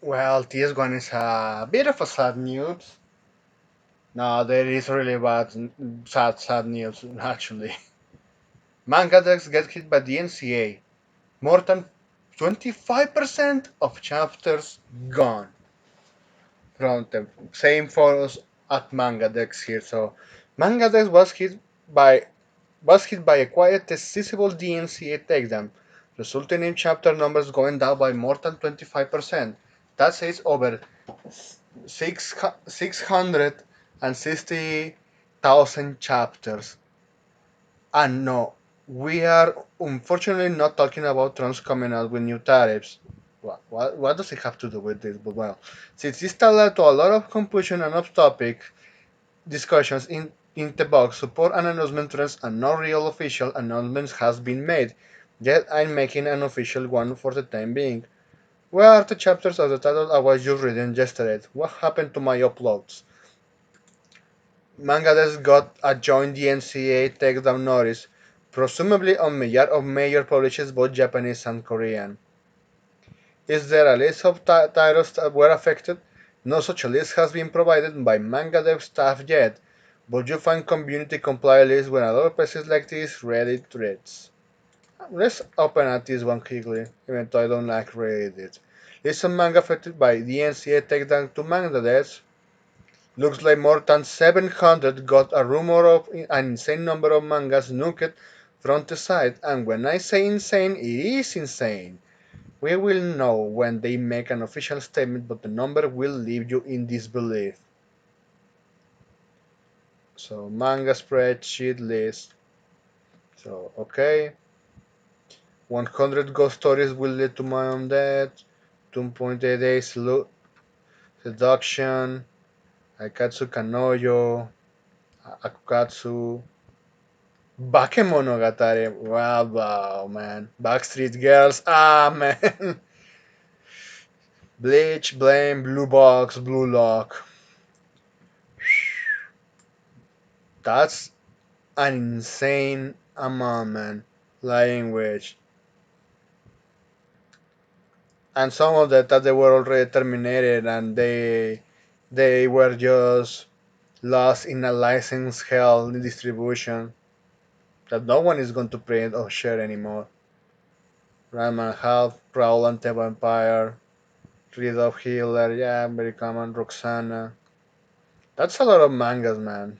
Well, this one is a bit of a sad news. No, there is really sad news, actually. Mangadex get hit by the DMCA. More than 25% of chapters gone from the same photos at Mangadex here. So, Mangadex by was hit by a quite accessible DMCA takedown, resulting in chapter numbers going down by more than 25%. That says over 660,000 chapters. And no, we are unfortunately not talking about Trump's coming out with new tariffs. What does it have to do with this? But well, since this led to a lot of confusion and off-topic discussions in the box, support and announcement trends, and no real official announcements has been made. Yet I'm making an official one for the time being. Where are the chapters of the title I was just reading yesterday? What happened to my uploads? Mangadex got a joint DMCA takedown notice, presumably on major publishers both Japanese and Korean. Is there a list of titles that were affected? No such list has been provided by Mangadex staff yet, but you find community compiled lists when a lot of places like this Reddit threads. Let's open at this one quickly, even though I don't like Reddit. List of manga affected by DMCA takedown to Mangadex. Looks like more than 700 got a rumor of an insane number of mangas nuked from the site, and when I say insane, it is insane. We will know when they make an official statement, but the number will leave you in disbelief. So, manga spreadsheet list. So, okay. 100 ghost stories will lead to my own death. 2.8 days seduction. Aikatsu Kanoyo. Akukatsu. Bakemonogatari. Wow, man. Backstreet Girls. Ah, man. Bleach, Blame, Blue Box, Blue Lock. That's an insane amount, man. Lying Witch. And some of that they were already terminated and they were just lost in a license hell in distribution that no one is going to print or share anymore. Rayman Half, Prowl Ante Vampire, Read of Healer, yeah, very common, Roxana. That's a lot of mangas, man.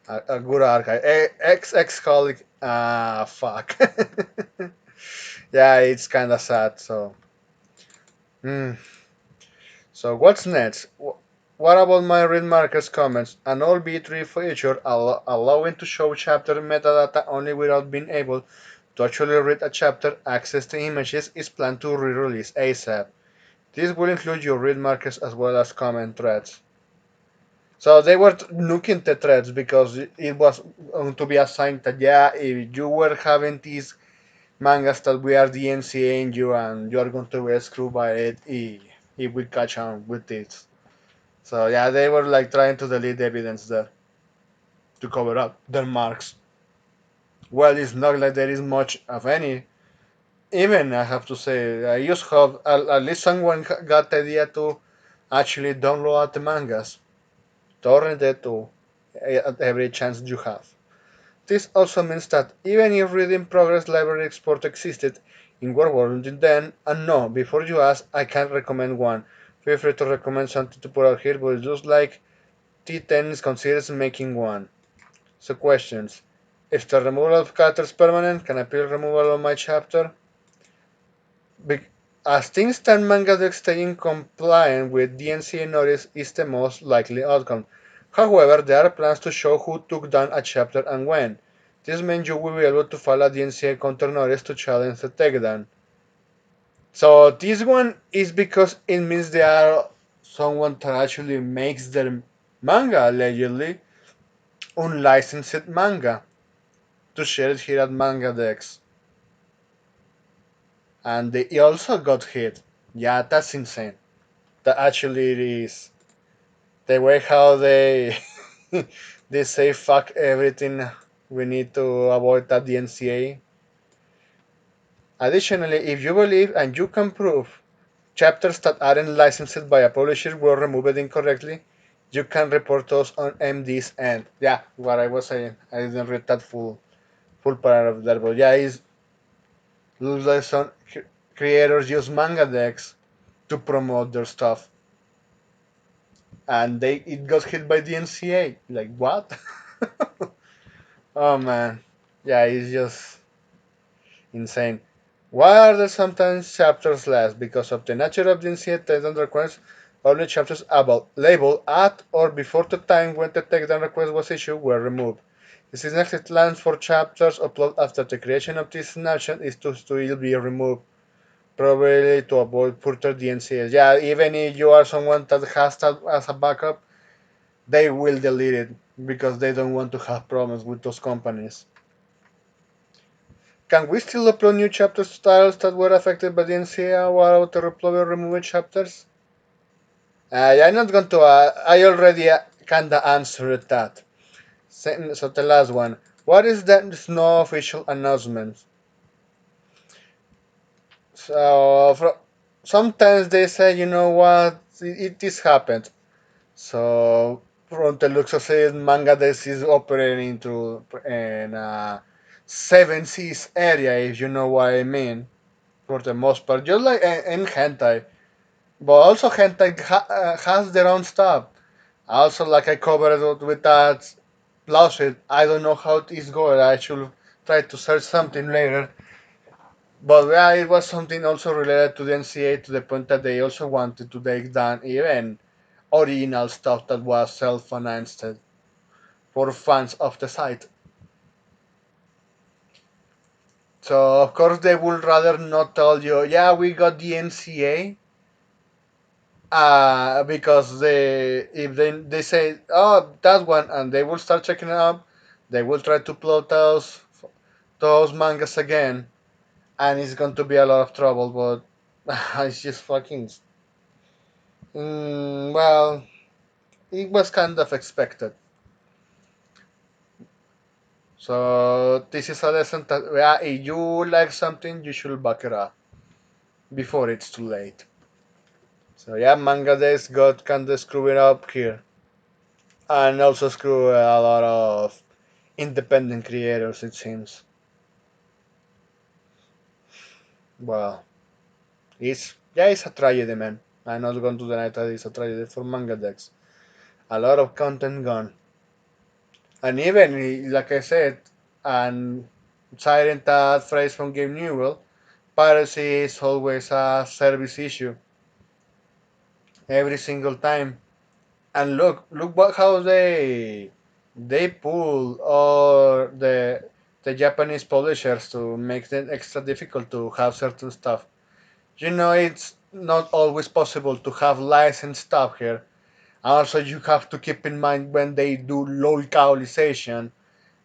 A good archive. X Holic. Ah, fuck. Yeah, it's kind of sad. Hmm. So what's next? What about my read markers comments? An all B3 feature allowing to show chapter metadata only without being able to actually read a chapter access to images is planned to re-release ASAP. This will include your read markers as well as comment threads. So they were nuking the threads because it was going to be assigned that yeah, if you were having these mangas that we are DMCAing you and you are going to be screwed by it if we catch on with this. So yeah, they were like trying to delete the evidence there to cover up their marks. Well, it's not like there is much of any. Even I have to say, I just hope at least someone got the idea to actually download the mangas, torrent it to at every chance you have. This also means that even if reading progress library export existed in World War then, and no, before you ask, I can't recommend one. Feel free to recommend something to put out here, but just like T10 is considers making one. So questions. If the removal of character is permanent, can I appeal removal of my chapter? As things stand, Mangadex staying compliant with DMCA notice is the most likely outcome. However, there are plans to show who took down a chapter and when. This means you will be able to file a DMCA counter notice to challenge the takedown. So this one is because it means there are someone that actually makes their manga allegedly unlicensed manga to share it here at Mangadex. And they also got hit. Yeah, that's insane. That actually it is. The way how they they say fuck everything, we need to avoid that DNCA. Additionally, if you believe and you can prove chapters that aren't licensed by a publisher were removed incorrectly, you can report those on MD's end. Yeah, what I was saying. I didn't read that full part of that, but yeah, it's looks like some creators use Mangadex to promote their stuff, and they it got hit by the DMCA. Like what? Oh man, yeah, it's just insane. Why are there sometimes chapters less? Because of the nature of the incident takedown request, only chapters about labeled at or before the time when the takedown request was issued were removed. This is next plans for chapters uploaded after the creation of this snapshot is to still be removed, probably to avoid further DNCs. Yeah, even if you are someone that has that as a backup, they will delete it because they don't want to have problems with those companies. Can we still upload new chapter styles that were affected by the NCA while auto-upload removed chapters? I'm not going to. I already kinda answered that. So the last one. What is that? There's no official announcement. So sometimes they say, you know what, it this happened. So from the looks of it, Mangadex is operating into in seven seas area, if you know what I mean. For the most part, just like in hentai, but also hentai has their own stuff. Also, like I covered it with that lawsuit, I don't know how it is going. I should try to search something later. But yeah, it was something also related to the NCA to the point that they also wanted to take down even original stuff that was self-financed for fans of the site. So of course they would rather not tell you, yeah, we got the NCA, because they say, oh, that one, and they will start checking it up. They will try to plot those mangas again, and it's going to be a lot of trouble. But it's just fucking. Well, it was kind of expected. So this is a lesson that yeah, if you like something, you should back it up before it's too late. So yeah, Manga Days got kind of screwing up here, and also screw a lot of independent creators. It seems. Well, it's a tragedy, man. I'm not going to deny that it's a tragedy for Mangadex. A lot of content gone, and even like I said, and citing that phrase from Game Newell, piracy is always a service issue every single time. And look what how they pull or the Japanese publishers to make it extra difficult to have certain stuff. You know, it's not always possible to have licensed stuff here. Also, you have to keep in mind when they do localization,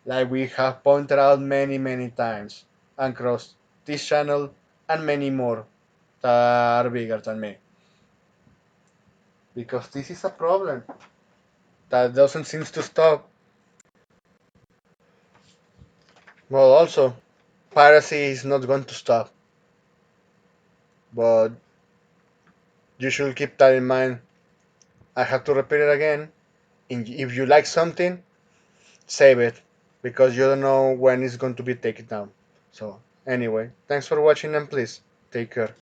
like we have pointed out many times across this channel and many more that are bigger than me. Because this is a problem that doesn't seem to stop. Well, also, piracy is not going to stop, but you should keep that in mind. I have to repeat it again. If you like something, save it because you don't know when it's going to be taken down. So, anyway, thanks for watching and please take care.